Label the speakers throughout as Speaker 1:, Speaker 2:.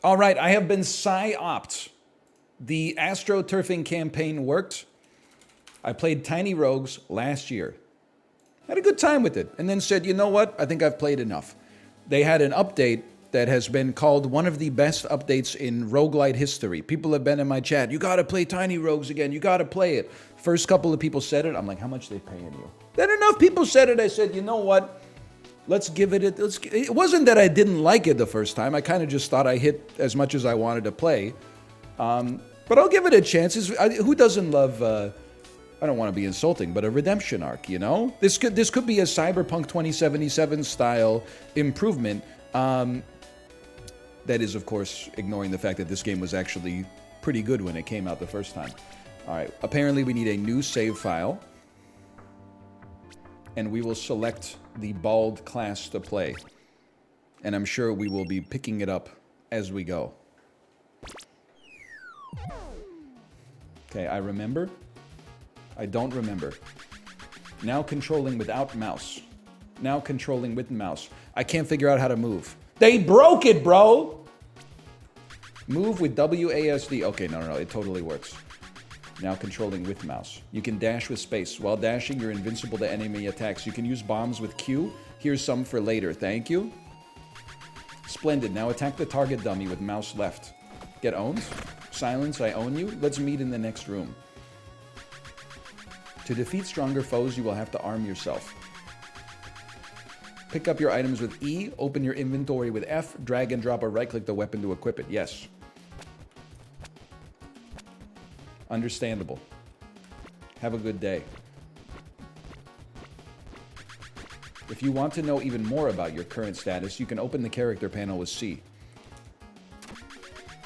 Speaker 1: All right, I have been psy-opt. The astroturfing campaign worked. I played Tiny Rogues last year. Had a good time with it. And then said, you know what? I think I've played enough. They had an update that has been called one of the best updates in roguelite history. People have been in my chat, you gotta play Tiny Rogues again, you gotta play it. First couple of people said it, I'm like, how much are they paying you? Then enough people said it, I said, you know what? Let's give it, it wasn't that I didn't like it the first time, I kind of just thought I hit as much as I wanted to play. But I'll give it a chance. Who doesn't love, I don't want to be insulting, but a redemption arc, you know? This could be a Cyberpunk 2077 style improvement. That is, of course, ignoring the fact that this game was actually pretty good when it came out the first time. All right, apparently we need a new save file. And we will select the bald class to play. And I'm sure we will be picking it up as we go. Okay, I remember. I don't remember. Now controlling without mouse. Now controlling with mouse. I can't figure out how to move. They broke it, bro! Move with WASD. Okay, no, it totally works. Now controlling with mouse. You can dash with space. While dashing, you're invincible to enemy attacks. You can use bombs with Q. Here's some for later. Thank you. Splendid. Now attack the target dummy with mouse left. Get owned. Silence, I own you. Let's meet in the next room. To defeat stronger foes, you will have to arm yourself. Pick up your items with E, open your inventory with F, drag and drop or right-click the weapon to equip it. Yes. Understandable. Have a good day. If you want to know even more about your current status, you can open the character panel with C.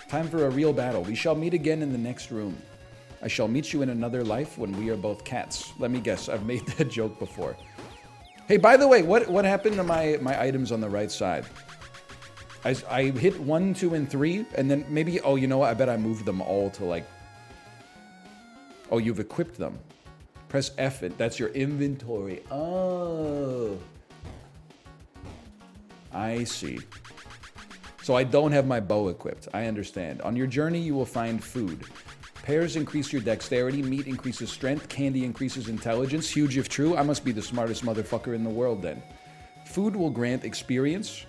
Speaker 1: Time for a real battle. We shall meet again in the next room. I shall meet you in another life when we are both cats. Let me guess, I've made that joke before. Hey, by the way, what happened to my items on the right side? I hit 1, 2, and 3, and then maybe, oh, you know what? I bet I moved them all to like... Oh, you've equipped them. Press F, that's your inventory. Oh. I see. So I don't have my bow equipped. I understand. On your journey, you will find food. Pears increase your dexterity, meat increases strength, candy increases intelligence. Huge if true. I must be the smartest motherfucker in the world then. Food will grant experience.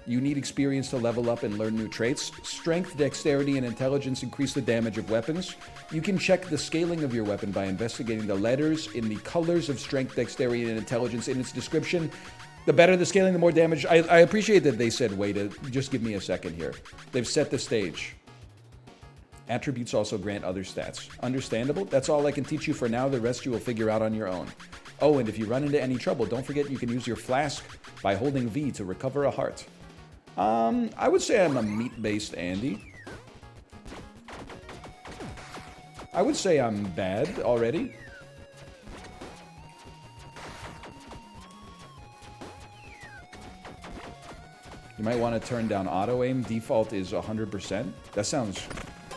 Speaker 1: You need experience to level up and learn new traits. Strength, dexterity, and intelligence increase the damage of weapons. You can check the scaling of your weapon by investigating the letters in the colors of strength, dexterity, and intelligence in its description. The better the scaling, the more damage. I appreciate that they said, wait, just give me a second here. They've set the stage. Attributes also grant other stats. Understandable? That's all I can teach you for now. The rest you will figure out on your own. Oh, and if you run into any trouble, don't forget you can use your flask by holding V to recover a heart. I would say I'm a meat-based Andy. I would say I'm bad already. You might want to turn down auto-aim. Default is 100%. That sounds...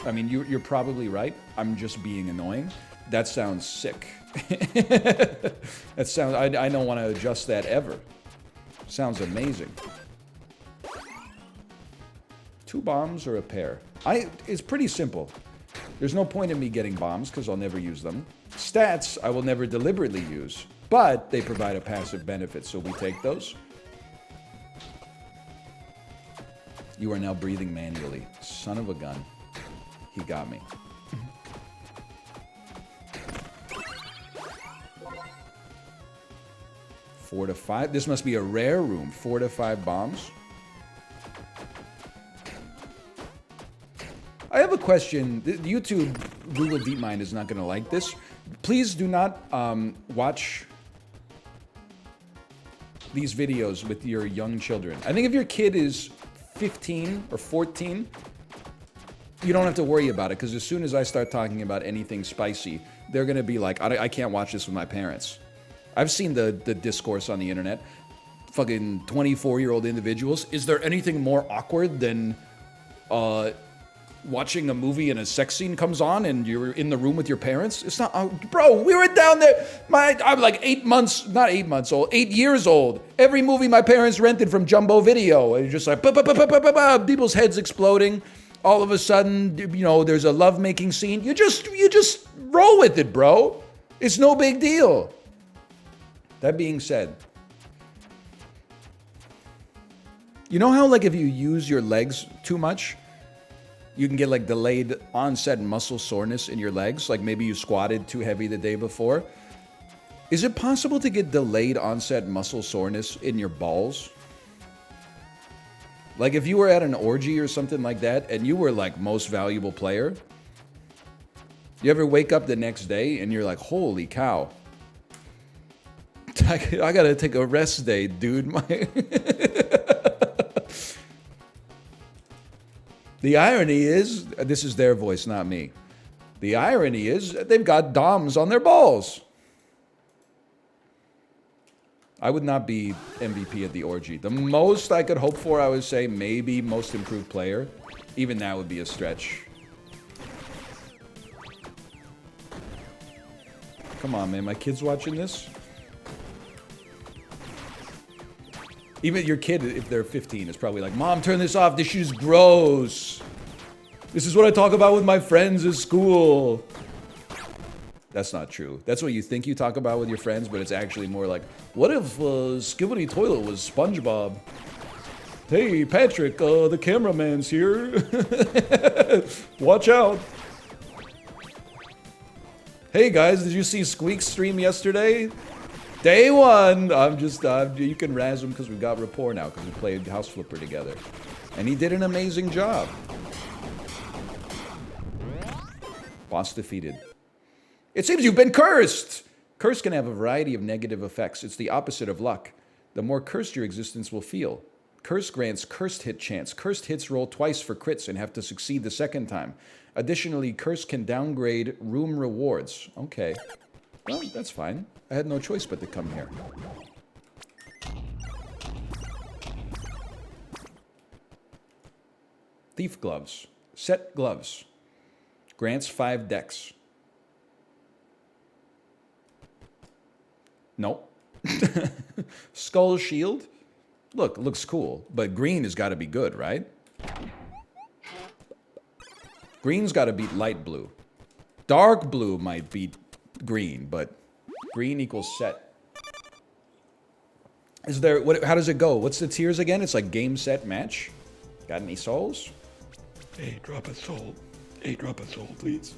Speaker 1: I mean, you're probably right. I'm just being annoying. That sounds sick. That sounds... I don't want to adjust that ever. Sounds amazing. 2 bombs or a pair? It's pretty simple. There's no point in me getting bombs because I'll never use them. Stats, I will never deliberately use. But they provide a passive benefit, so we take those. You are now breathing manually. Son of a gun. He got me. Four to 5. This must be a rare room. 4 to 5 bombs. I have a question. YouTube, Google DeepMind is not going to like this. Please do not watch these videos with your young children. I think if your kid is 15 or 14, you don't have to worry about it, because as soon as I start talking about anything spicy, they're going to be like, I can't watch this with my parents. I've seen the discourse on the internet. Fucking 24-year-old individuals. Is there anything more awkward than watching a movie and a sex scene comes on and you're in the room with your parents. It's not, bro, we were down there. I'm like 8 months, not 8 months old, 8 years old. Every movie my parents rented from Jumbo Video. And you're just like, people's heads exploding. All of a sudden, you know, there's a lovemaking scene. You just roll with it, bro. It's no big deal. That being said, you know how, like, if you use your legs too much, you can get, like, delayed onset muscle soreness in your legs? Like, maybe you squatted too heavy the day before. Is it possible to get delayed onset muscle soreness in your balls? Like, if you were at an orgy or something like that, and you were, like, most valuable player, you ever wake up the next day and you're like, holy cow, I gotta take a rest day, dude. The irony is, this is their voice, not me. The irony is, they've got DOMs on their balls. I would not be MVP at the orgy. The most I could hope for, I would say, maybe most improved player. Even that would be a stretch. Come on, man. My kid's watching this. Even your kid, if they're 15, is probably like, Mom, turn this off. This shit is gross. This is what I talk about with my friends at school. That's not true. That's what you think you talk about with your friends, but it's actually more like, what if Skibidi Toilet was SpongeBob? Hey, Patrick, the cameraman's here. Watch out. Hey, guys, did you see Squeak's stream yesterday? Day one. You can razz him because we've got rapport now because we played House Flipper together. And he did an amazing job. Boss defeated. It seems you've been cursed! Curse can have a variety of negative effects. It's the opposite of luck. The more cursed your existence will feel. Curse grants cursed hit chance. Cursed hits roll twice for crits and have to succeed the second time. Additionally, curse can downgrade room rewards. Okay. Well, that's fine. I had no choice but to come here. Thief gloves. Set gloves. Grants 5 decks. Nope. Skull shield. Look, looks cool. But green has got to be good, right? Green's got to beat light blue. Dark blue might beat green, but green equals set. Is there, how does it go? What's the tiers again? It's like game, set, match. Got any souls?
Speaker 2: Hey, drop a soul. Hey, drop a soul, please.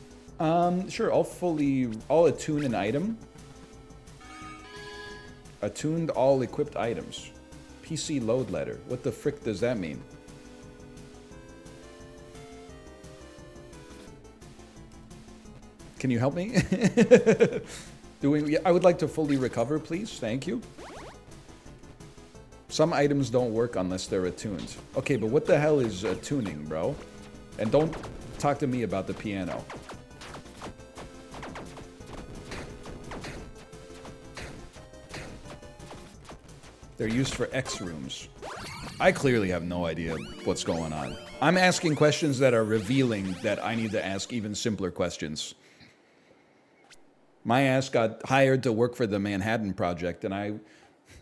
Speaker 1: Sure, I'll attune an item. Attuned all equipped items. PC load letter. What the frick does that mean? Can you help me? I would like to fully recover, please. Thank you. Some items don't work unless they're attuned. Okay, but what the hell is tuning, bro? And don't talk to me about the piano. They're used for X rooms. I clearly have no idea what's going on. I'm asking questions that are revealing that I need to ask even simpler questions. My ass got hired to work for the Manhattan Project, and I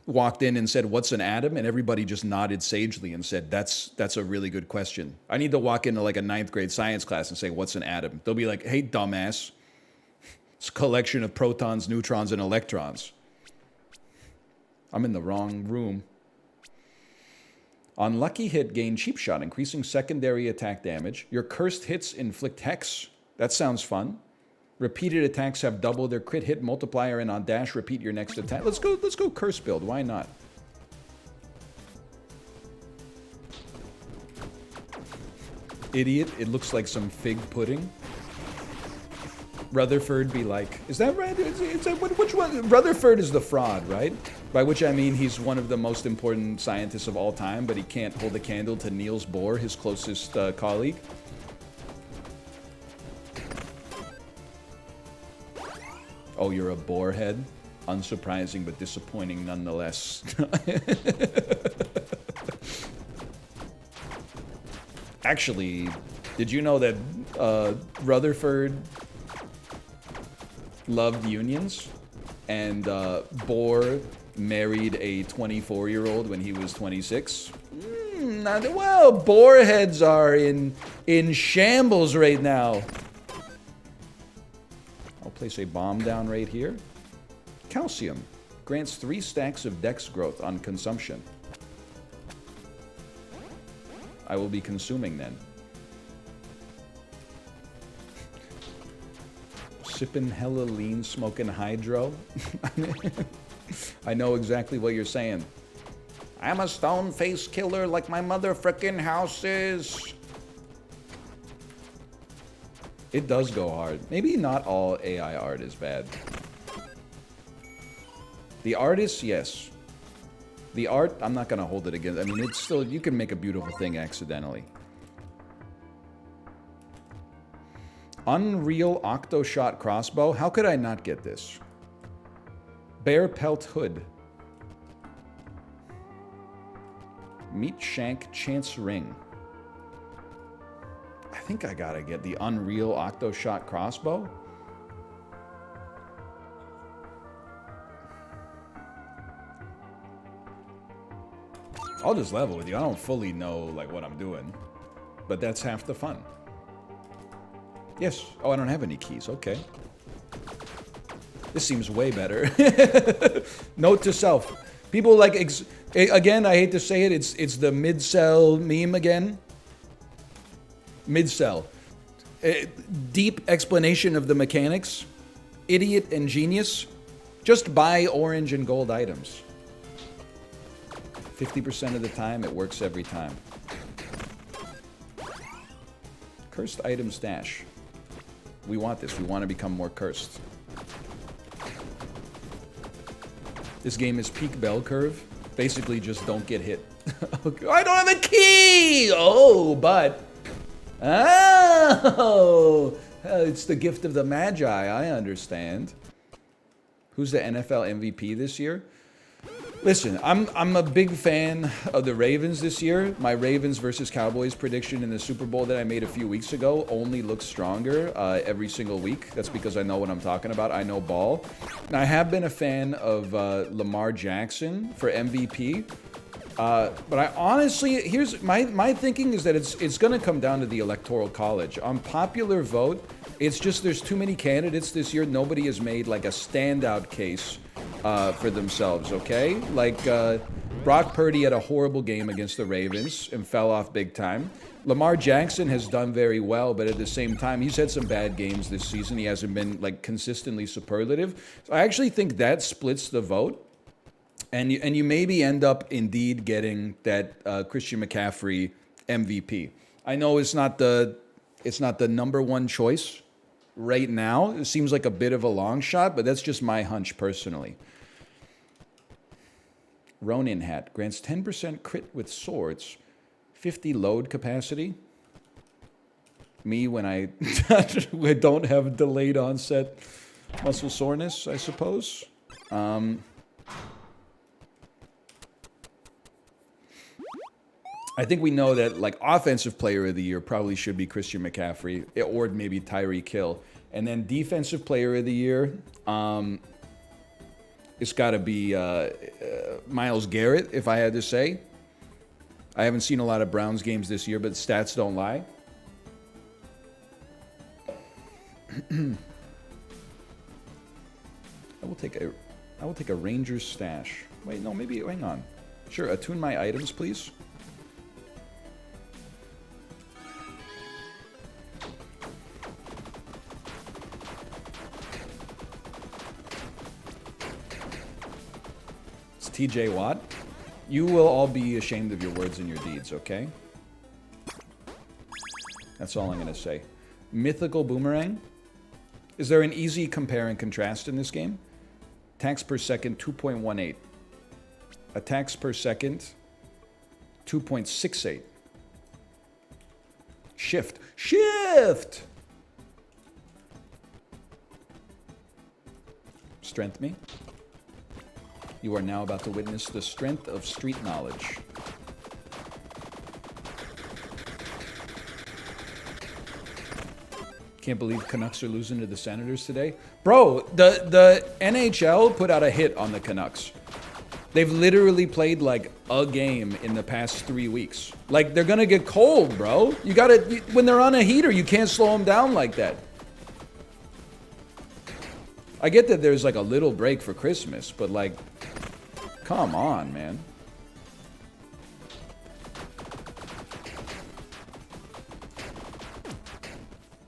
Speaker 1: walked in and said, "What's an atom?" And everybody just nodded sagely and said, that's a really good question. I need to walk into like a 9th grade science class and say, "What's an atom?" They'll be like, "Hey, dumbass. It's a collection of protons, neutrons, and electrons." I'm in the wrong room. On lucky hit, gain cheap shot, increasing secondary attack damage. Your cursed hits inflict hex. That sounds fun. Repeated attacks have double their crit hit multiplier, and on dash, repeat your next attack. Let's go curse build. Why not? Idiot. It looks like some fig pudding. Rutherford be like, is that right? Which one? Rutherford is the fraud, right? By which I mean he's one of the most important scientists of all time, but he can't hold a candle to Niels Bohr, his closest colleague. Oh, you're a boarhead? Unsurprising, but disappointing nonetheless. Actually, Did you know that Rutherford loved unions? And Bohr married a 24-year-old when he was 26? Well, Bohr heads are in shambles right now. I'll place a bomb down right here. Calcium grants 3 stacks of dex growth on consumption. I will be consuming then. Sipping hella lean, smoking hydro. I know exactly what you're saying. I'm a stone face killer like my mother frickin' house is. It does go hard. Maybe not all AI art is bad. The artists, yes. The art, I'm not gonna hold it against. I mean, it's still, you can make a beautiful thing accidentally. Unreal Octo-Shot Crossbow. How could I not get this? Bear Pelt Hood. Meat Shank Chance Ring. I think I gotta get the Unreal Octo-Shot Crossbow. I'll just level with you. I don't fully know like what I'm doing, but that's half the fun. Yes. Oh, I don't have any keys. Okay. This seems way better. Note to self. People like, again, I hate to say it, it's the mid-cell meme again. Mid-cell. Deep explanation of the mechanics. Idiot and genius. Just buy orange and gold items. 50% of the time, it works every time. Cursed item stash. We want this. We want to become more cursed. This game is peak bell curve. Basically, just don't get hit. I don't have a key! Oh, but... Oh! It's the gift of the Magi. I understand. Who's the NFL MVP this year? Listen, I'm a big fan of the Ravens this year. My Ravens versus Cowboys prediction in the Super Bowl that I made a few weeks ago only looks stronger every single week. That's because I know what I'm talking about. I know ball. And I have been a fan of Lamar Jackson for MVP. But I honestly, here's my thinking is that it's going to come down to the Electoral College. On popular vote, it's just there's too many candidates this year. Nobody has made like a standout case for themselves, okay? Like, Brock Purdy had a horrible game against the Ravens and fell off big time. Lamar Jackson has done very well, but at the same time, he's had some bad games this season. He hasn't been, like, consistently superlative. So I actually think that splits the vote. And you maybe end up indeed getting that Christian McCaffrey MVP. I know it's not the number one choice right now. It seems like a bit of a long shot, but that's just my hunch personally. Ronin hat grants 10% crit with swords, 50 load capacity. Me when I don't have delayed onset muscle soreness, I suppose. I think we know that like offensive player of the year probably should be Christian McCaffrey or maybe Tyreek Hill. And then defensive player of the year, it's got to be Myles Garrett, if I had to say. I haven't seen a lot of Browns games this year, but stats don't lie. I will take a Rangers stash. Wait, no, maybe hang on. Sure, attune my items, please. TJ Watt, you will all be ashamed of your words and your deeds, okay? That's all I'm going to say. Mythical Boomerang. Is there an easy compare and contrast in this game? Attacks per second, 2.18. Attacks per second, 2.68. Shift. Shift! Strength me. You are now about to witness the strength of street knowledge. Can't believe Canucks are losing to the Senators today. Bro, the NHL put out a hit on the Canucks. They've literally played like a game in the past 3 weeks. Like, they're gonna get cold, bro. You gotta, when they're on a heater, you can't slow them down like that. I get that there's like a little break for Christmas, but like, come on, man.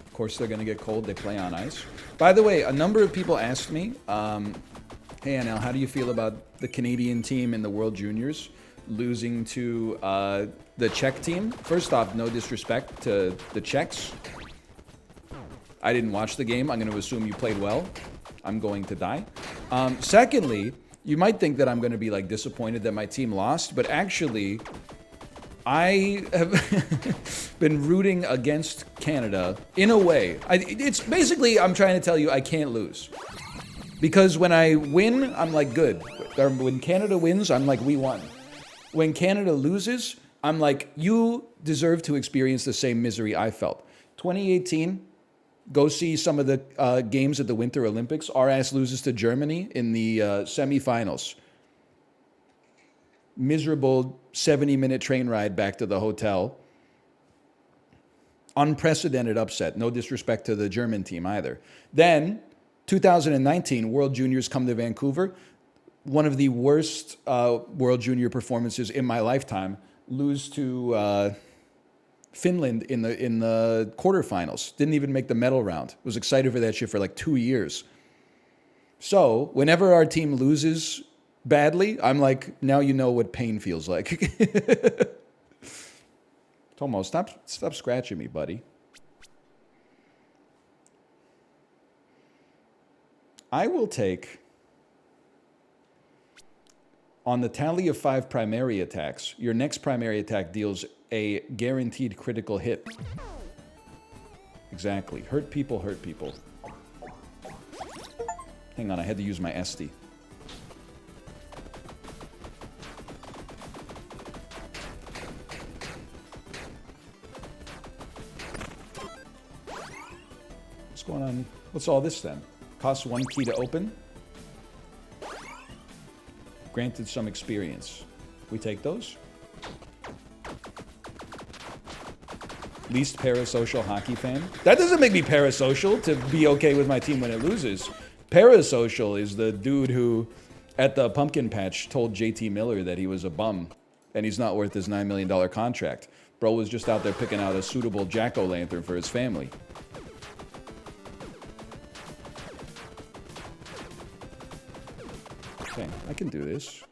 Speaker 1: Of course they're gonna get cold, they play on ice. By the way, a number of people asked me, hey Anel, how do you feel about the Canadian team in the World Juniors losing to the Czech team? First off, no disrespect to the Czechs. I didn't watch the game. I'm going to assume you played well. I'm going to die. Secondly, you might think that I'm going to be like disappointed that my team lost, but actually, I have been rooting against Canada in a way. It's basically, I'm trying to tell you, I can't lose. Because when I win, I'm like, good. When Canada wins, I'm like, we won. When Canada loses, I'm like, you deserve to experience the same misery I felt. 2018, go see some of the games at the Winter Olympics. Our ass loses to Germany in the semifinals. Miserable 70-minute train ride back to the hotel. Unprecedented upset. No disrespect to the German team either. Then, 2019, World Juniors come to Vancouver. One of the worst World Junior performances in my lifetime. Lose to Finland in the quarterfinals. Didn't even make the medal round. Was excited for that shit for like 2 years. So whenever our team loses badly, I'm like, now you know what pain feels like. Tomo, stop scratching me, buddy. I will take, on the tally of 5 primary attacks, your next primary attack deals a guaranteed critical hit. Exactly. Hurt people, hurt people. Hang on, I had to use my SD. What's going on? What's all this then? Costs 1 key to open. Granted some experience. We take those. Least parasocial hockey fan. That doesn't make me parasocial to be okay with my team when it loses. Parasocial is the dude who, at the pumpkin patch, told JT Miller that he was a bum and he's not worth his $9 million contract. Bro was just out there picking out a suitable jack-o'-lantern for his family. Okay, I can do this.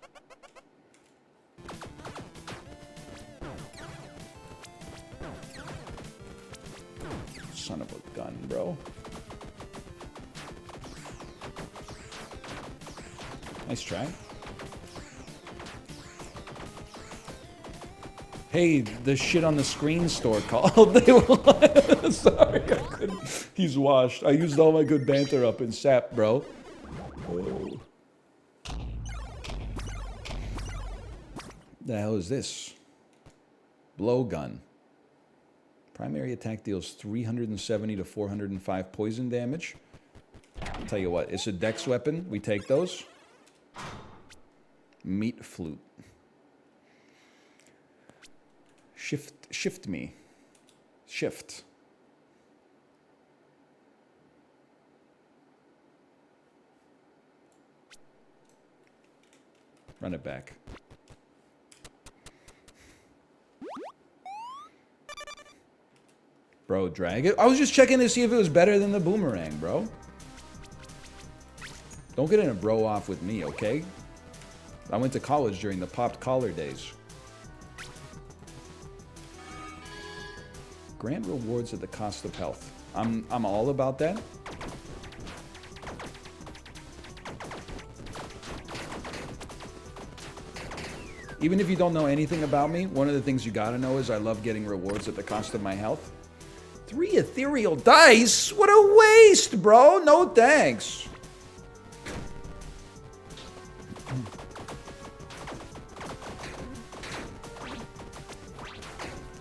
Speaker 1: Son of a gun, bro. Nice try. Hey, the shit on the screen store called. Sorry, I couldn't. He's washed. I used all my good banter up in sap, bro. Oh. The hell is this? Blowgun. Primary attack deals 370 to 405 poison damage. I'll tell you what, it's a dex weapon. We take those. Meat flute. Shift me. Shift. Run it back. Bro, drag it. I was just checking to see if it was better than the boomerang, bro. Don't get in a bro off with me, okay? I went to college during the popped collar days. Grant rewards at the cost of health. I'm all about that. Even if you don't know anything about me, one of the things you gotta know is I love getting rewards at the cost of my health. 3 ethereal dice? What a waste, bro! No thanks.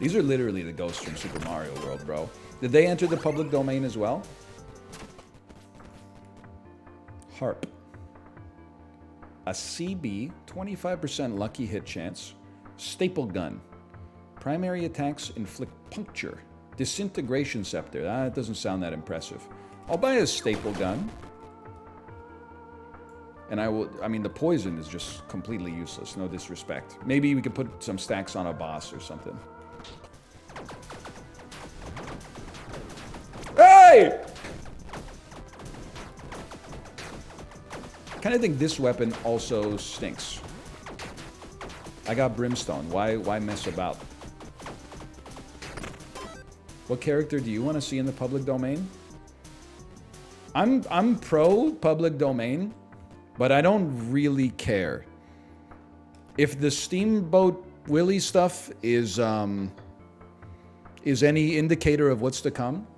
Speaker 1: These are literally the ghosts from Super Mario World, bro. Did they enter the public domain as well? Harp. A CB, 25% lucky hit chance. Staple gun. Primary attacks inflict puncture. Disintegration scepter. That doesn't sound that impressive. I'll buy a staple gun. And I mean, the poison is just completely useless. No disrespect. Maybe we could put some stacks on a boss or something. Hey! I kind of think this weapon also stinks. I got brimstone. Why mess about? What character do you want to see in the public domain? I'm pro public domain, but I don't really care. If the Steamboat Willie stuff is any indicator of what's to come,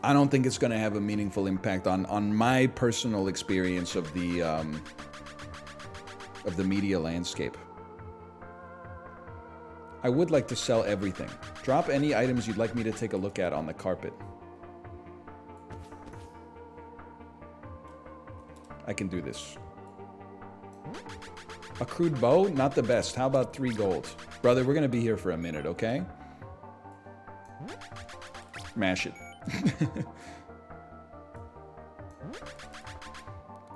Speaker 1: I don't think it's going to have a meaningful impact on my personal experience of the media landscape. I would like to sell everything. Drop any items you'd like me to take a look at on the carpet. I can do this. A crude bow? Not the best. How about 3 gold? Brother, we're going to be here for a minute, okay? Mash it.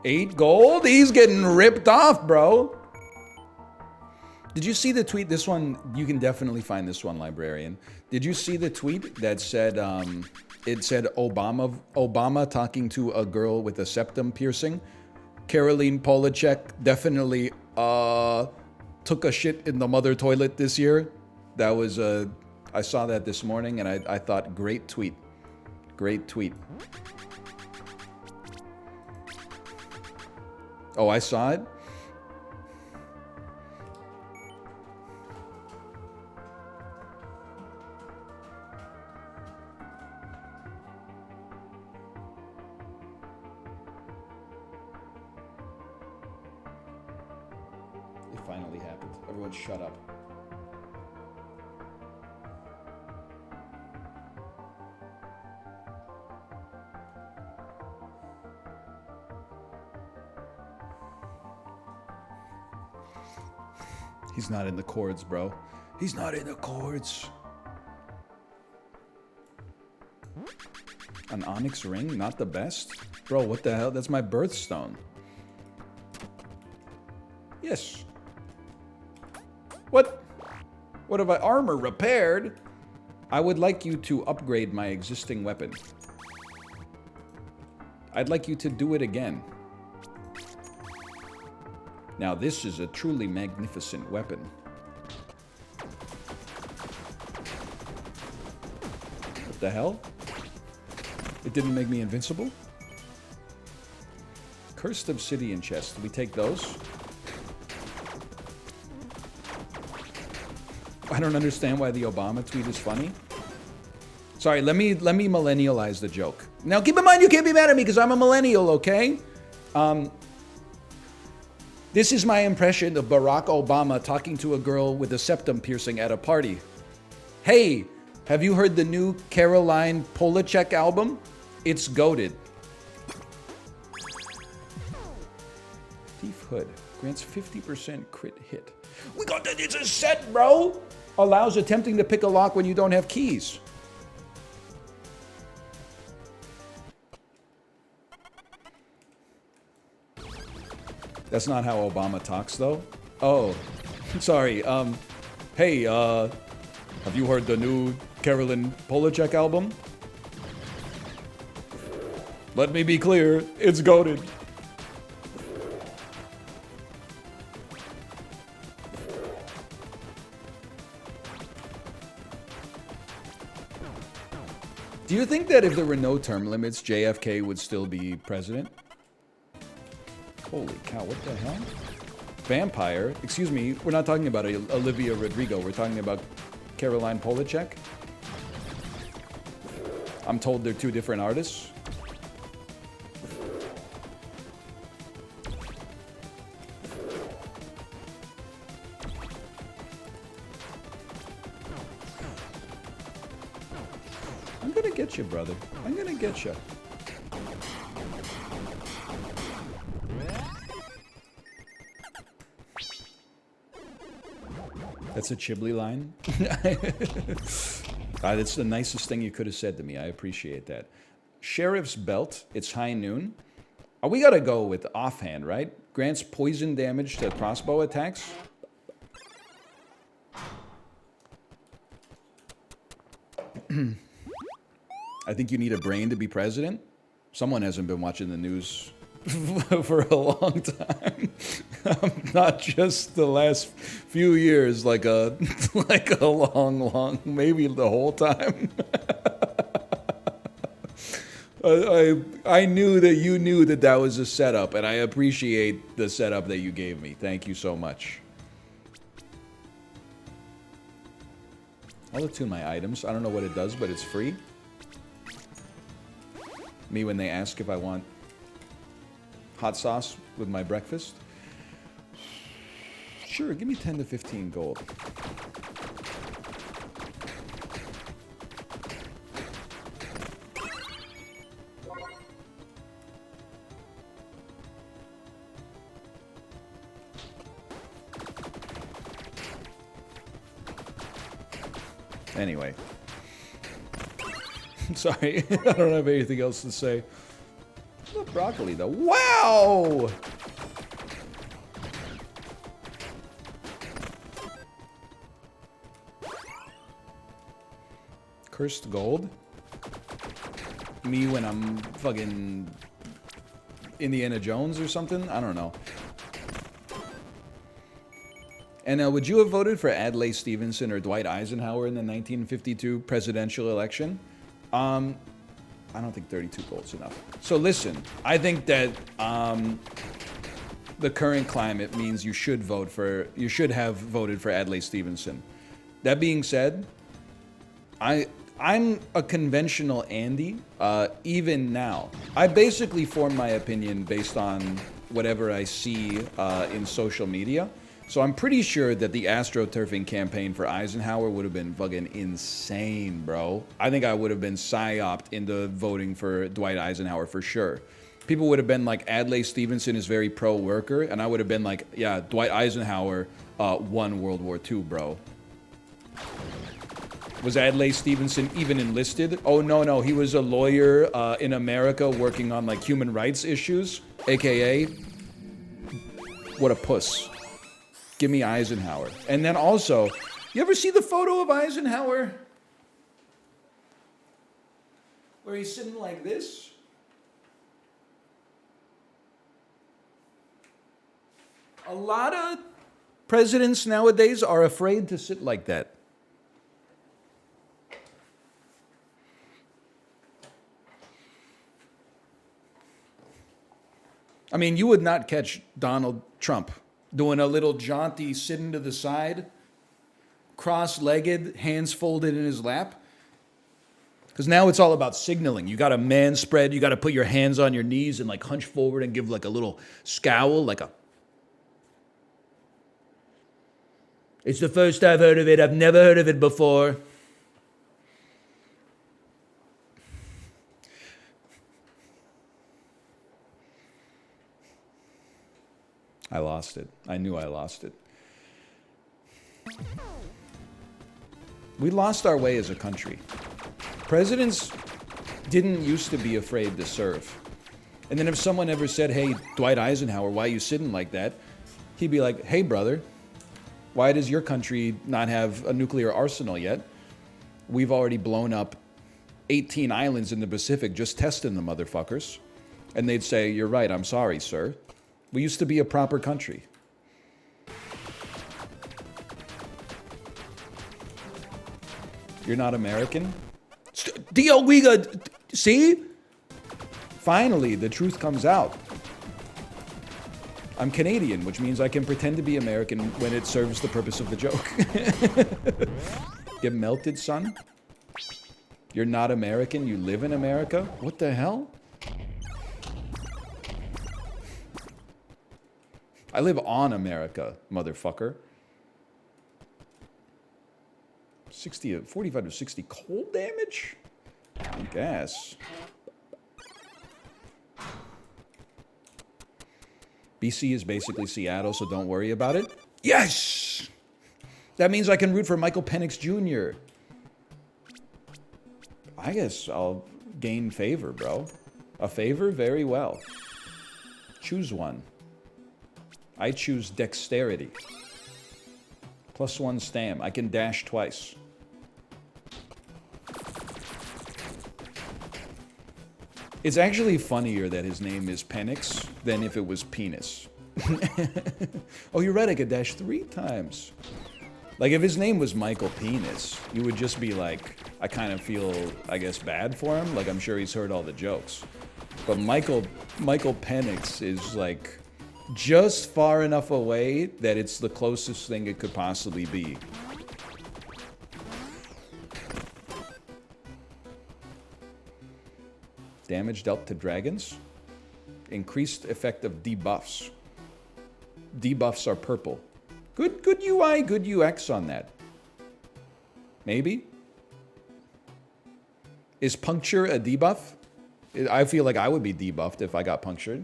Speaker 1: 8 gold? He's getting ripped off, bro. Did you see the tweet? This one, you can definitely find this one, Librarian. Did you see the tweet that said, it said Obama talking to a girl with a septum piercing? Caroline Polachek definitely took a shit in the mother toilet this year. That was, I saw that this morning and I thought, great tweet. Great tweet. Oh, I saw it? It finally happened. Everyone shut up. He's not in the chords, bro. He's not in the chords. An onyx ring? Not the best? Bro, what the hell? That's my birthstone. Yes. What? What have I? Armor repaired? I would like you to upgrade my existing weapon. I'd like you to do it again. Now, this is a truly magnificent weapon. What the hell? It didn't make me invincible? Cursed obsidian chest. Do we take those? I don't understand why the Obama tweet is funny. Sorry, let me millennialize the joke. Now, keep in mind, you can't be mad at me because I'm a millennial, okay? This is my impression of Barack Obama talking to a girl with a septum piercing at a party. Hey, have you heard the new Caroline Polachek album? It's goated. Thief Hood grants 50% crit hit. We got that. It's a set, bro. Allows attempting to pick a lock when you don't have keys. That's not how Obama talks, though. Oh, sorry. Hey, have you heard the new Caroline Polachek album? Let me be clear, it's goated. Do you think that if there were no term limits, JFK would still be president? Holy cow, what the hell? Vampire? Excuse me, we're not talking about Olivia Rodrigo. We're talking about Caroline Polachek. I'm told they're 2 different artists. I'm gonna get you, brother. I'm gonna get you. That's a Chibli line. That's the nicest thing you could have said to me. I appreciate that. Sheriff's Belt. It's high noon. Oh, we gotta go with offhand, right? Grants poison damage to crossbow attacks. I think you need a brain to be president. Someone hasn't been watching the news for a long time. Not just the last few years, like a long, maybe the whole time. I knew that you knew that that was a setup, and I appreciate the setup that you gave me. Thank you so much. I'll attune my items. I don't know what it does, but it's free. Me when they ask if I want hot sauce with my breakfast. Sure, give me 10 to 15 gold. Anyway. Sorry, I don't have anything else to say. The broccoli, though. Wow! Cursed gold? Me when I'm fucking Indiana Jones or something? I don't know. And would you have voted for Adlai Stevenson or Dwight Eisenhower in the 1952 presidential election? I don't think 32 gold's enough. So listen, I think that the current climate means you should have voted for Adlai Stevenson. That being said, I'm a conventional Andy, even now. I basically form my opinion based on whatever I see in social media. So I'm pretty sure that the AstroTurfing campaign for Eisenhower would have been fucking insane, bro. I think I would have been psyoped into voting for Dwight Eisenhower for sure. People would have been like, Adlai Stevenson is very pro-worker, and I would have been like, yeah, Dwight Eisenhower won World War II, bro. Was Adlai Stevenson even enlisted? Oh, no, he was a lawyer in America working on like human rights issues, AKA, what a puss. Give me Eisenhower. And then also, you ever see the photo of Eisenhower? Where he's sitting like this? A lot of presidents nowadays are afraid to sit like that. I mean, you would not catch Donald Trump doing a little jaunty sitting to the side, cross-legged, hands folded in his lap. Because now it's all about signaling. You got a man spread, you got to put your hands on your knees and like hunch forward and give like a little scowl, like a... It's the first I've heard of it. I've never heard of it before. I lost it. I knew I lost it. We lost our way as a country. Presidents didn't used to be afraid to serve. And then if someone ever said, hey, Dwight Eisenhower, why are you sitting like that? He'd be like, hey, brother, why does your country not have a nuclear arsenal yet? We've already blown up 18 islands in the Pacific just testing the motherfuckers. And they'd say, you're right, I'm sorry, sir. We used to be a proper country. You're not American? See? Finally, the truth comes out. I'm Canadian, which means I can pretend to be American when it serves the purpose of the joke. Get melted, son? You're not American, you live in America? What the hell? I live on America, motherfucker. 45 to 60 cold damage? I guess. BC is basically Seattle, so don't worry about it. Yes! That means I can root for Michael Penix Jr. I guess I'll gain favor, bro. A favor? Very well. Choose one. I choose dexterity. +1 stam. I can dash twice. It's actually funnier that his name is Penix than if it was Penis. Oh, you're right, I could dash 3 times. Like, if his name was Michael Penis, you would just be like, I kind of feel, I guess, bad for him. Like, I'm sure he's heard all the jokes. But Michael Penix is, like, just far enough away that it's the closest thing it could possibly be. Damage dealt to dragons. Increased effect of debuffs. Debuffs are purple. Good UI, good UX on that. Maybe? Is puncture a debuff? I feel like I would be debuffed if I got punctured.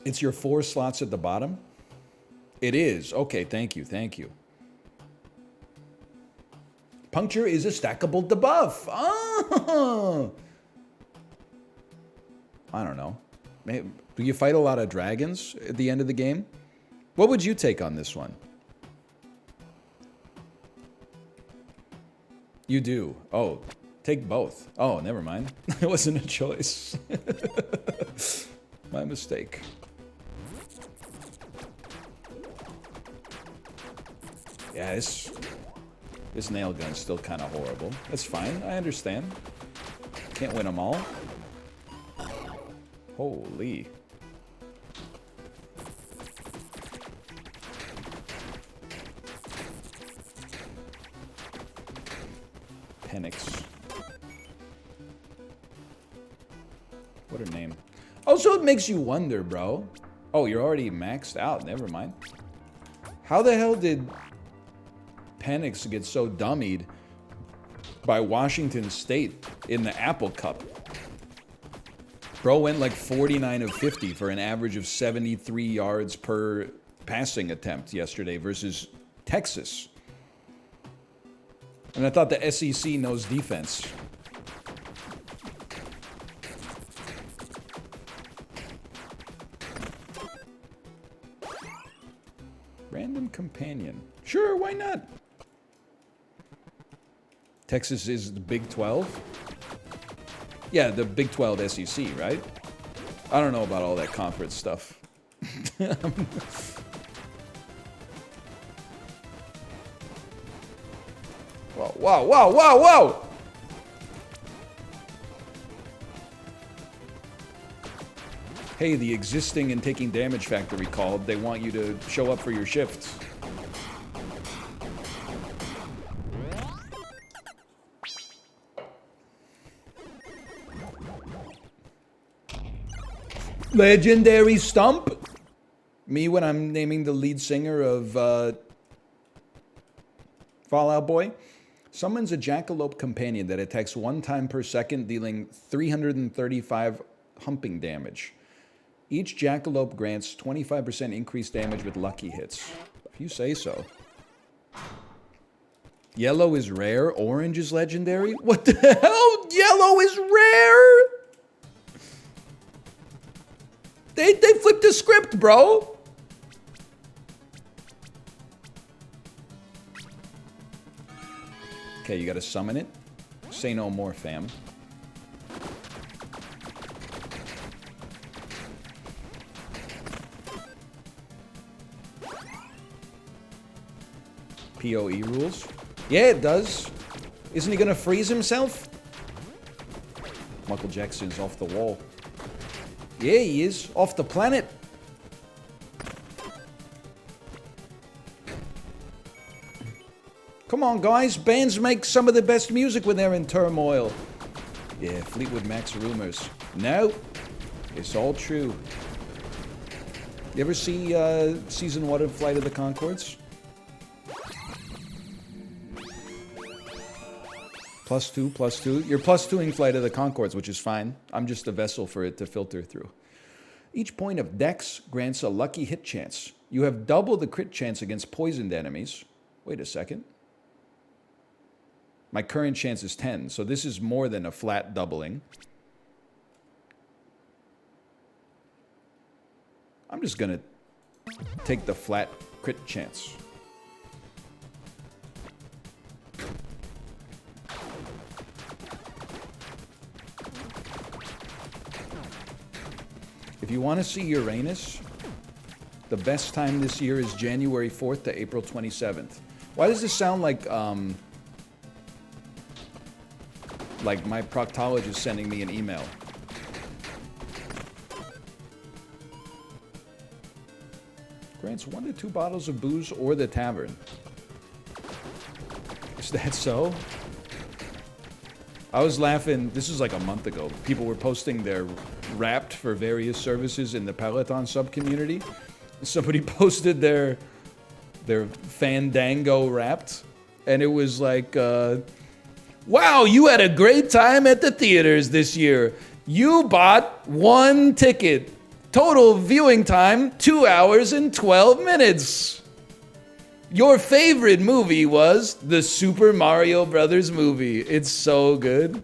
Speaker 1: It's your 4 slots at the bottom? It is. Okay, thank you, thank you. Puncture is a stackable debuff. Oh! I don't know. Maybe, do you fight a lot of dragons at the end of the game? What would you take on this one? You do. Oh, take both. Oh, never mind. It wasn't a choice. My mistake. Yeah, this nail gun's still kind of horrible. That's fine. I understand. Can't win them all. Holy. Penix. What a name. Oh, so it makes you wonder, bro. Oh, you're already maxed out. Never mind. How the hell did Penix get so dummied by Washington State in the Apple Cup? Bro went like 49 of 50 for an average of 73 yards per passing attempt yesterday versus Texas. And I thought the SEC knows defense. Random companion. Sure, why not? Texas is the Big 12? Yeah, the Big 12 SEC, right? I don't know about all that conference stuff. Whoa, whoa, whoa, whoa, whoa! Hey, the existing and taking damage factory called. They want you to show up for your shifts. Legendary Stump? Me when I'm naming the lead singer of Fall Out Boy? Summons a jackalope companion that attacks 1 time per second, dealing 335 humping damage. Each jackalope grants 25% increased damage with lucky hits. If you say so. Yellow is rare, orange is legendary? What the hell? Yellow is rare? They flipped the script, bro. Okay, you gotta summon it. Say no more, fam. PoE rules? Yeah, it does. Isn't he gonna freeze himself? Michael Jackson's off the wall. Yeah, he is. Off the planet. Come on, guys. Bands make some of the best music when they're in turmoil. Yeah, Fleetwood Mac's rumors. No, it's all true. You ever see Season 1 of Flight of the Conchords? +2, +2. You're +2ing Flight of the Conchords, which is fine. I'm just a vessel for it to filter through. Each point of Dex grants a lucky hit chance. You have double the crit chance against poisoned enemies. Wait a second. My current chance is 10, so this is more than a flat doubling. I'm just gonna take the flat crit chance. If you want to see Uranus, the best time this year is January 4th to April 27th. Why does this sound like my proctologist sending me an email? Grants 1 to 2 bottles of booze or the tavern. Is that so? I was laughing, this is like a month ago. People were posting their Wrapped for various services in the Peloton sub-community. Somebody posted their Fandango Wrapped, and it was like, wow, you had a great time at the theaters this year. You bought 1 ticket. Total viewing time, 2 hours and 12 minutes. Your favorite movie was the Super Mario Brothers movie. It's so good.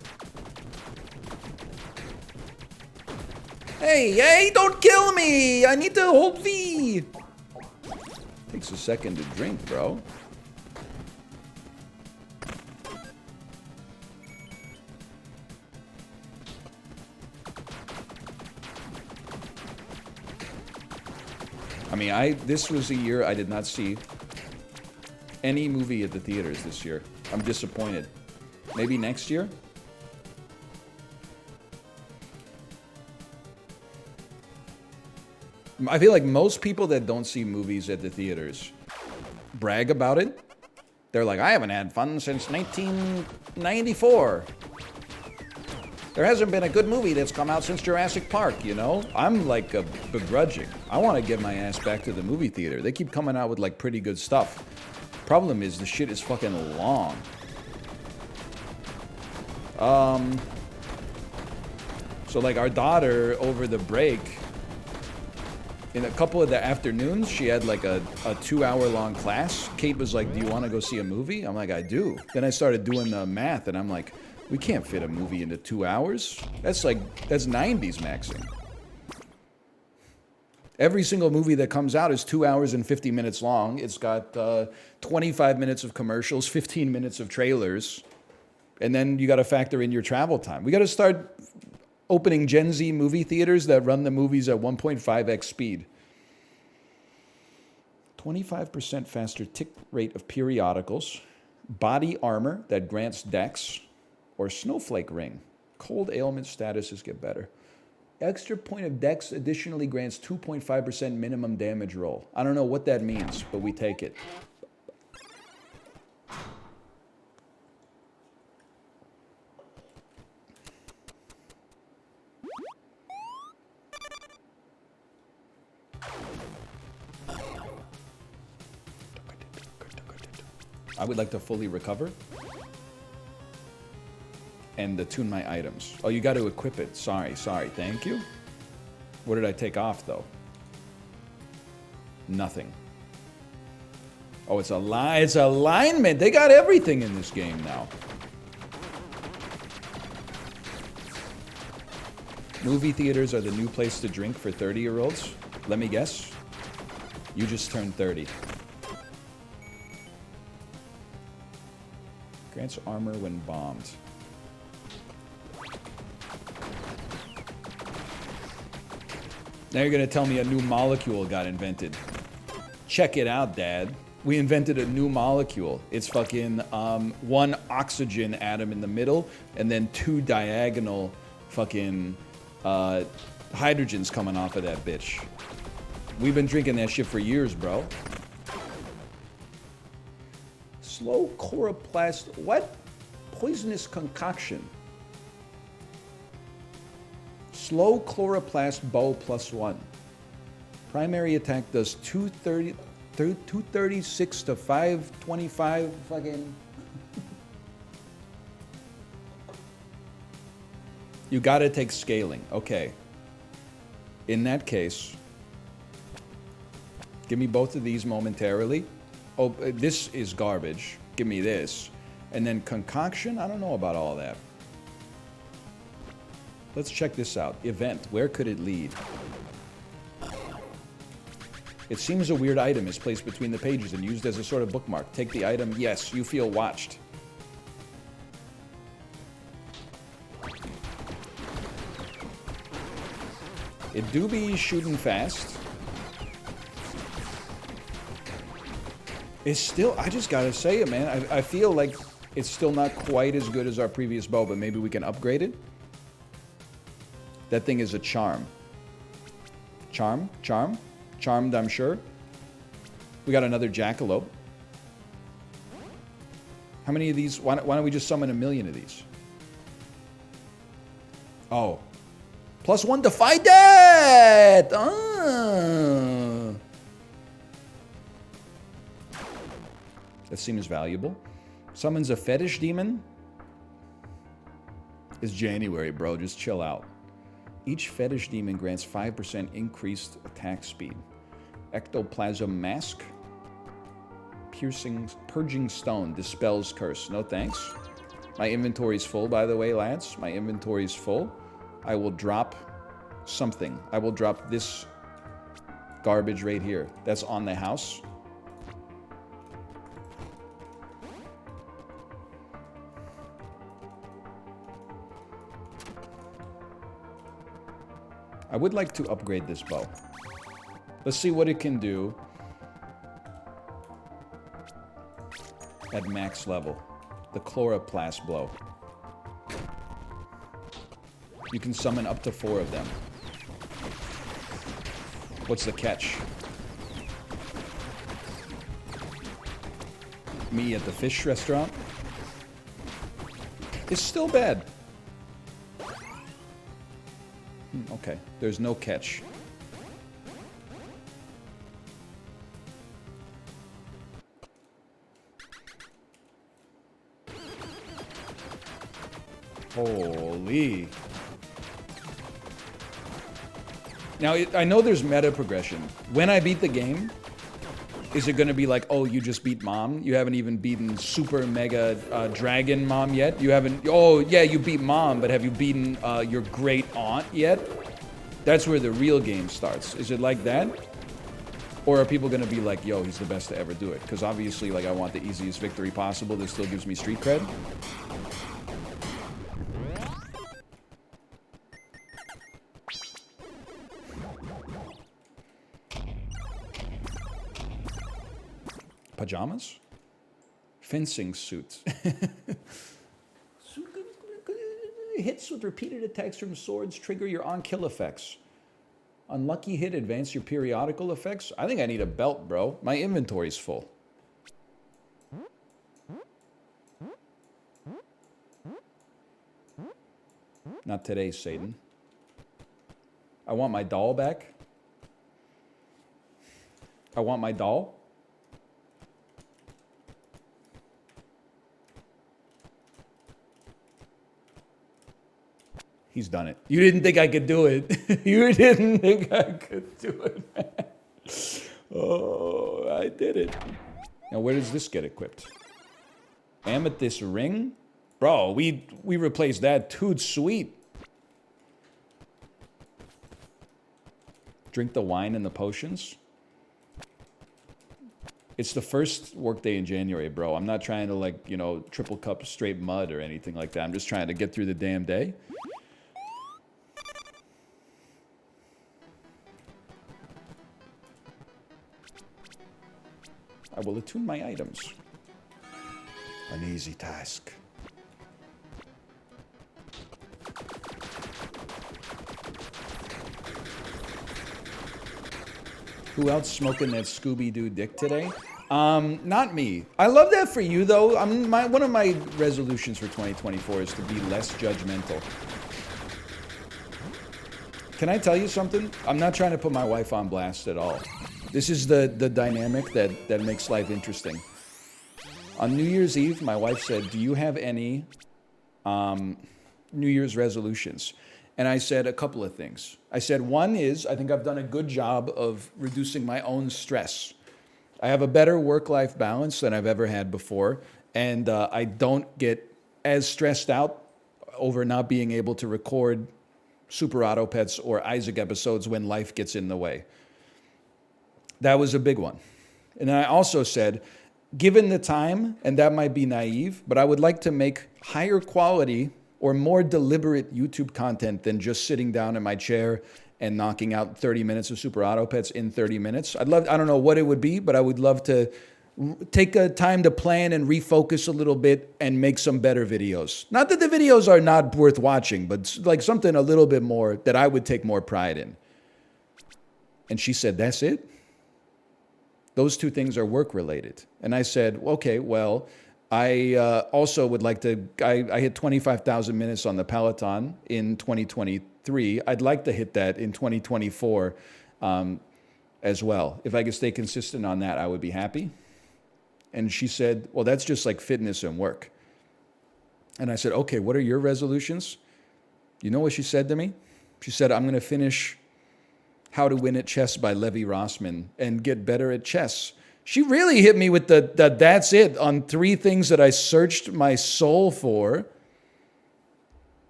Speaker 1: Hey, don't kill me! I need to hold V! Takes a second to drink, bro. I mean, this was a year I did not see any movie at the theaters this year. I'm disappointed. Maybe next year? I feel like most people that don't see movies at the theaters brag about it. They're like, I haven't had fun since 1994. There hasn't been a good movie that's come out since Jurassic Park, you know? I'm like begrudging. I want to get my ass back to the movie theater. They keep coming out with like pretty good stuff. Problem is the shit is fucking long. So like our daughter over the break, in a couple of the afternoons, she had like a 2-hour-long class. Kate was like, do you want to go see a movie? I'm like, I do. Then I started doing the math, and I'm like, we can't fit a movie into 2 hours. That's 90s maxing. Every single movie that comes out is 2 hours and 50 minutes long. It's got 25 minutes of commercials, 15 minutes of trailers, and then you got to factor in your travel time. We got to start opening Gen Z movie theaters that run the movies at 1.5x speed. 25% faster tick rate of periodicals, body armor that grants dex, or snowflake ring. Cold ailment statuses get better. Extra point of dex additionally grants 2.5% minimum damage roll. I don't know what that means, but we take it. I would like to fully recover and attune my items. Oh, you got to equip it. Sorry. Thank you. What did I take off, though? Nothing. Oh, it's alignment. They got everything in this game now. Movie theaters are the new place to drink for 30-year-olds. Let me guess. You just turned 30. Grants armor when bombed. Now you're gonna tell me a new molecule got invented. Check it out, Dad. We invented a new molecule. It's fucking 1 oxygen atom in the middle, and then 2 diagonal fucking hydrogens coming off of that bitch. We've been drinking that shit for years, bro. Slow chloroplast. What? Poisonous concoction. Slow chloroplast bow +1. Primary attack does 236 to 525 fucking. You gotta take scaling. Okay. In that case, give me both of these momentarily. Oh, this is garbage. Give me this. And then concoction? I don't know about all that. Let's check this out. Event. Where could it lead? It seems a weird item is placed between the pages and used as a sort of bookmark. Take the item. Yes, you feel watched. It do be shooting fast. It's still, I just gotta say it, man. I feel like it's still not quite as good as our previous bow, but maybe we can upgrade it. That thing is a charm. Charm? Charm? Charmed, I'm sure. We got another jackalope. How many of these? Why don't we just summon 1,000,000 of these? Oh. +1 to fight that! Ah. That seems valuable. Summons a fetish demon. It's January, bro. Just chill out. Each fetish demon grants 5% increased attack speed. Ectoplasm mask. Purging stone. Dispels curse. No thanks. My inventory's full, by the way, lads. My inventory's full. I will drop something. I will drop this garbage right here. That's on the house. I would like to upgrade this bow. Let's see what it can do at max level. The chloroplast blow. You can summon up to 4 of them. What's the catch? Me at the fish restaurant? It's still bad. Okay, there's no catch. Holy. Now, I know there's meta progression. When I beat the game, is it going to be like, oh, you just beat Mom? You haven't even beaten Super Mega Dragon Mom yet? You haven't... Oh, yeah, you beat Mom, but have you beaten your great aunt yet? That's where the real game starts. Is it like that? Or are people going to be like, yo, he's the best to ever do it? Because obviously, like, I want the easiest victory possible that still gives me street cred. Pajamas? Fencing suits. Hits with repeated attacks from swords trigger your on-kill effects. Unlucky hit, advance your periodical effects. I think I need a belt, bro. My inventory's full. Not today, Satan. I want my doll back. I want my doll. He's done it. You didn't think I could do it. You didn't think I could do it, man. Oh, I did it. Now, where does this get equipped? Amethyst ring? Bro, we replaced that. Dude, sweet. Drink the wine and the potions. It's the first workday in January, bro. I'm not trying to, like, you know, triple cup straight mud or anything like that. I'm just trying to get through the damn day. I will attune my items. An easy task. Who else smoking that Scooby-Doo dick today? Not me. I love that for you, though. One of my resolutions for 2024 is to be less judgmental. Can I tell you something? I'm not trying to put my wife on blast at all. This is the dynamic that makes life interesting. On New Year's Eve, my wife said, do you have any New Year's resolutions. And I said a couple of things. I said, one is, I think I've done a good job of reducing my own stress. I have a better work-life balance than I've ever had before, and I don't get as stressed out over not being able to record Super Auto Pets or Isaac episodes when life gets in the way. That was a big one. And then I also said, given the time, and that might be naive, but I would like to make higher quality or more deliberate YouTube content than just sitting down in my chair and knocking out 30 minutes of Super Auto Pets in 30 minutes. I don't know what it would be, but I would love to take a time to plan and refocus a little bit and make some better videos. Not that the videos are not worth watching, but like something a little bit more that I would take more pride in. And she said, that's it? Those two things are work related. And I said, okay, well, I also would like to, I hit 25,000 minutes on the Peloton in 2023. I'd like to hit that in 2024 as well. If I could stay consistent on that, I would be happy. And she said, well, that's just like fitness and work. And I said, okay, what are your resolutions? You know what she said to me? She said, I'm going to finish How to Win at Chess by Levi Rossman and get better at chess. She really hit me with the that's it on 3 things that I searched my soul for.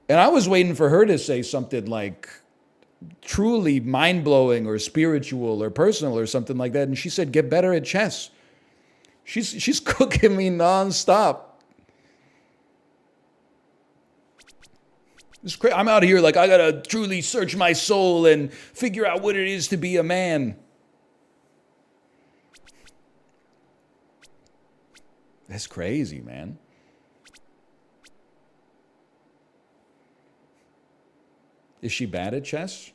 Speaker 1: And I was waiting for her to say something like truly mind-blowing or spiritual or personal or something like that. And she said, get better at chess. She's cooking me nonstop. It's crazy. I'm out here like I gotta truly search my soul and figure out what it is to be a man. That's crazy, man. Is she bad at chess?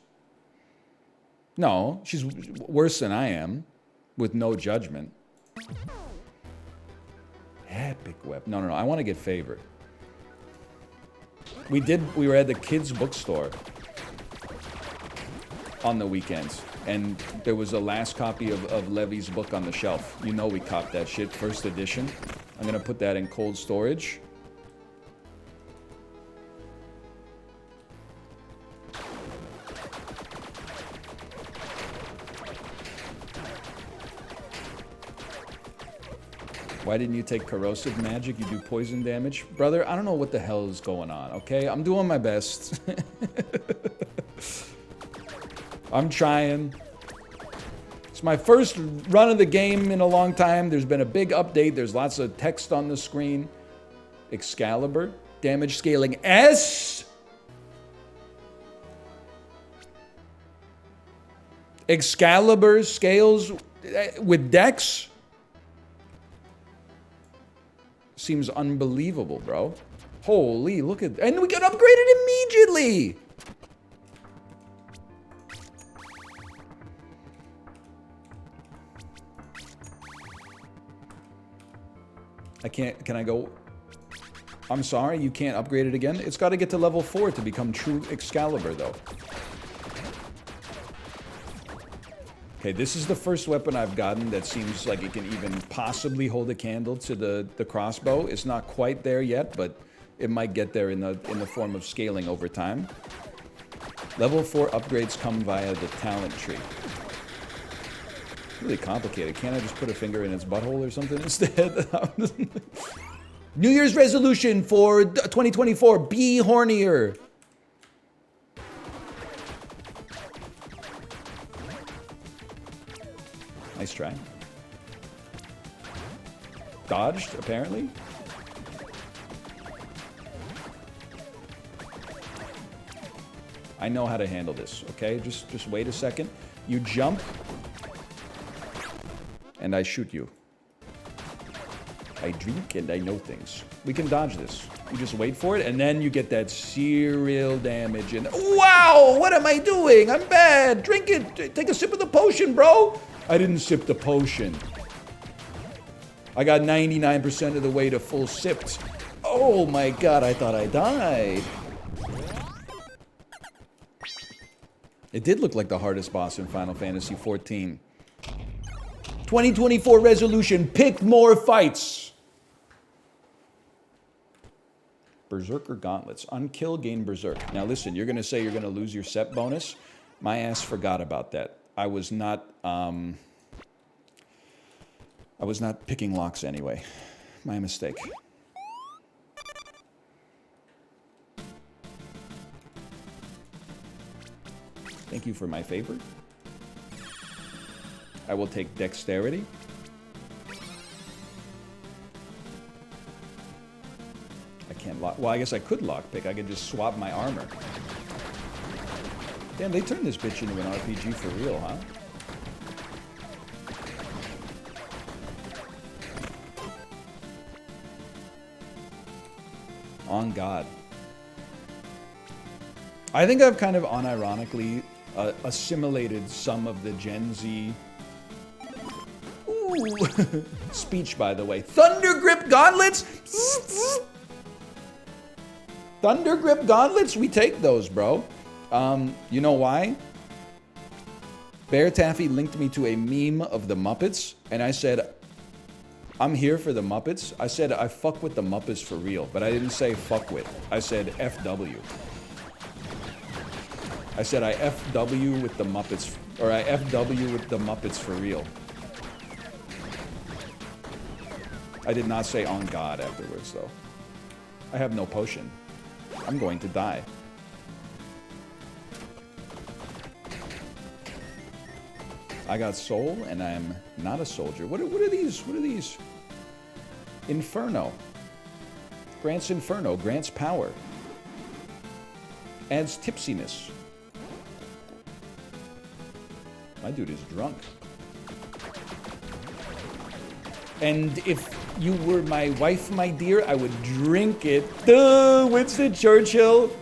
Speaker 1: No, she's worse than I am, with no judgment. Epic web. No, I want to get favored. We were at the kids' bookstore on the weekends, and there was a last copy of Levi's book on the shelf. You know we copped that shit, first edition. I'm gonna put that in cold storage. Why didn't you take corrosive magic? You do poison damage. Brother, I don't know what the hell is going on, okay? I'm doing my best. I'm trying. It's my first run of the game in a long time. There's been a big update. There's lots of text on the screen. Excalibur. Damage scaling S. Excalibur scales with Dex. Seems unbelievable, bro. Holy, look at... And we got upgraded immediately! I can't... Can I go... I'm sorry, you can't upgrade it again? It's got to get to level 4 to become true Excalibur, though. Okay, this is the first weapon I've gotten that seems like it can even possibly hold a candle to the crossbow. It's not quite there yet, but it might get there in the form of scaling over time. Level 4 upgrades come via the talent tree. Really complicated. Can't I just put a finger in its butthole or something instead? New Year's resolution for 2024, be hornier. Nice try. Dodged, apparently. I know how to handle this, okay? Just wait a second. You jump, and I shoot you. I drink and I know things. We can dodge this. You just wait for it, and then you get that serial damage. And wow, what am I doing? I'm bad. Drink it. Take a sip of the potion, bro. I didn't sip the potion. I got 99% of the way to full sipped. Oh my god, I thought I died. It did look like the hardest boss in Final Fantasy XIV. 2024 resolution, pick more fights. Berserker Gauntlets. Unkill, gain Berserk. Now listen, you're going to say you're going to lose your set bonus. My ass forgot about that. I was not picking locks anyway. My mistake. Thank you for my favor. I will take dexterity. I can't lock. Well, I guess I could lockpick. I could just swap my armor. Damn, they turned this bitch into an RPG for real, huh? On God. I think I've kind of unironically assimilated some of the Gen Z speech, by the way. Thunder Grip Gauntlets? Thunder Grip Gauntlets? We take those, bro. You know why? Bear Taffy linked me to a meme of the Muppets, and I said, I'm here for the Muppets. I said, I fuck with the Muppets for real, but I didn't say fuck with. I said FW. I said I FW with the Muppets, or I FW with the Muppets for real. I did not say on God afterwards, though. I have no potion. I'm going to die. I got soul, and I'm not a soldier. What are these? What are these? Inferno. Grants Inferno. Grants power. Adds tipsiness. My dude is drunk. And if you were my wife, my dear, I would drink it. Duh, Winston Churchill.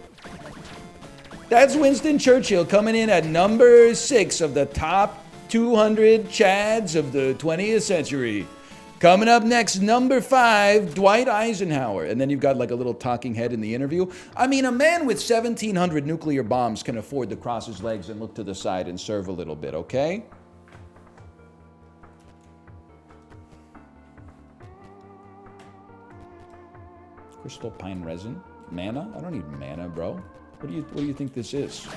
Speaker 1: That's Winston Churchill coming in at number 6 of the top 200 chads of the 20th century. Coming up next, number 5, Dwight Eisenhower. And then you've got like a little talking head in the interview. I mean, a man with 1,700 nuclear bombs can afford to cross his legs and look to the side and serve a little bit, okay? Crystal pine resin. Mana? I don't need mana, bro. What do you think this is?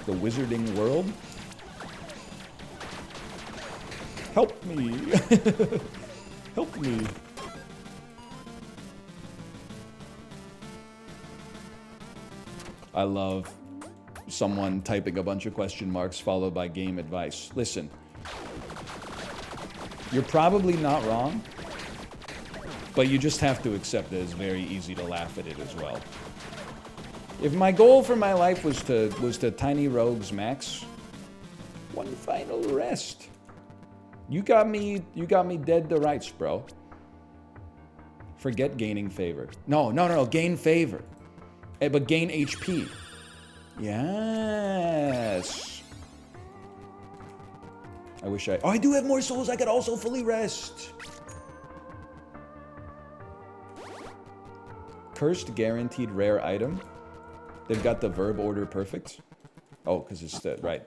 Speaker 1: The Wizarding World? Help me. Help me. I love someone typing a bunch of question marks followed by game advice. Listen, you're probably not wrong, but you just have to accept that it's very easy to laugh at it as well. If my goal for my life was to Tiny Rogues max, one final rest. You got me dead to rights, bro. Forget gaining favor. No, gain favor. But gain HP. Yes. I wish I... Oh, I do have more souls. I could also fully rest. Cursed guaranteed rare item. They've got the verb order perfect. Oh, because it's the... Right.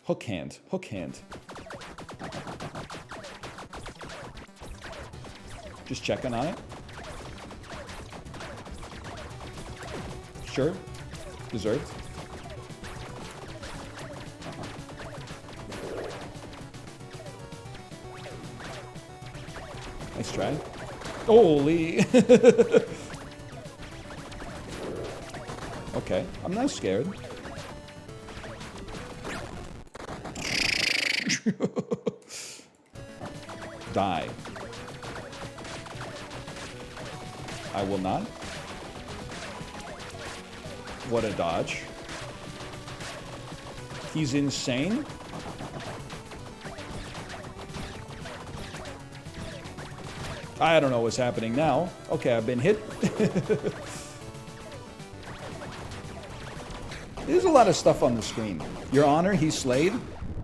Speaker 1: Hook hand. Hook hand. Just checking on it. Sure. Deserved. Nice try. Holy. Okay, I'm not scared. Die. I will not. What a dodge. He's insane. I don't know what's happening now. Okay, I've been hit. There's a lot of stuff on the screen. Your Honor, he slayed.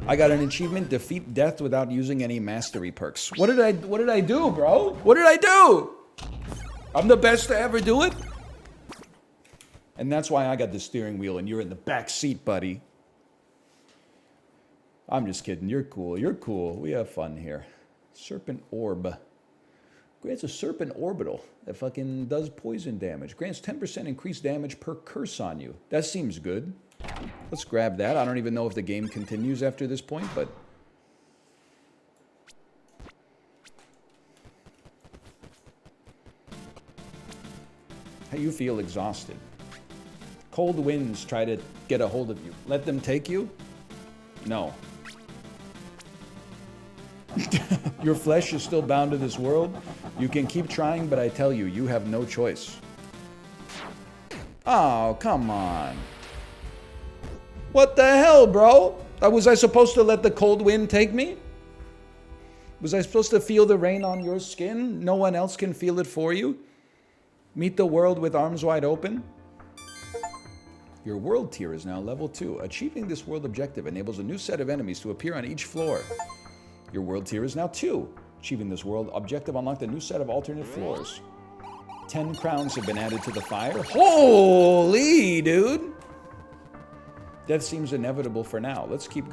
Speaker 1: I got an achievement, defeat death without using any mastery perks. What did I do, bro? What did I do? I'm the best to ever do it? And that's why I got the steering wheel and you're in the back seat, buddy. I'm just kidding. You're cool. You're cool. We have fun here. Serpent Orb. Grants a serpent orbital that fucking does poison damage. Grants 10% increased damage per curse on you. That seems good. Let's grab that. I don't even know if the game continues after this point, but... How you feel exhausted. Cold winds try to get a hold of you. Let them take you? No. Your flesh is still bound to this world. You can keep trying, but I tell you, you have no choice. Oh, come on. What the hell, bro? Was I supposed to let the cold wind take me? Was I supposed to feel the rain on your skin? No one else can feel it for you? Meet the world with arms wide open? Your world tier is now level 2. Achieving this world objective enables a new set of enemies to appear on each floor. Your world tier is now 2. Achieving this world objective unlocked a new set of alternate floors. 10 crowns have been added to the fire. Holy, dude! Death seems inevitable for now. Let's keep going.